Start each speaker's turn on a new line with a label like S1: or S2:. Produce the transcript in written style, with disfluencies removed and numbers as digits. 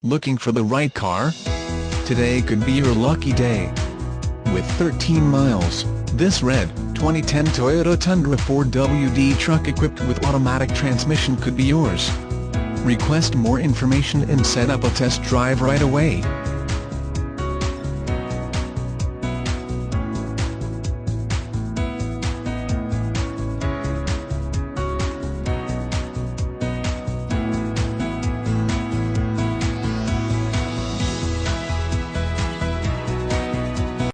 S1: Looking for the right car? Today could be your lucky day. With 13 miles, this red, 2010 Toyota Tundra 4Wd truck equipped with automatic transmission could be yours. Request more information and set up a test drive right away.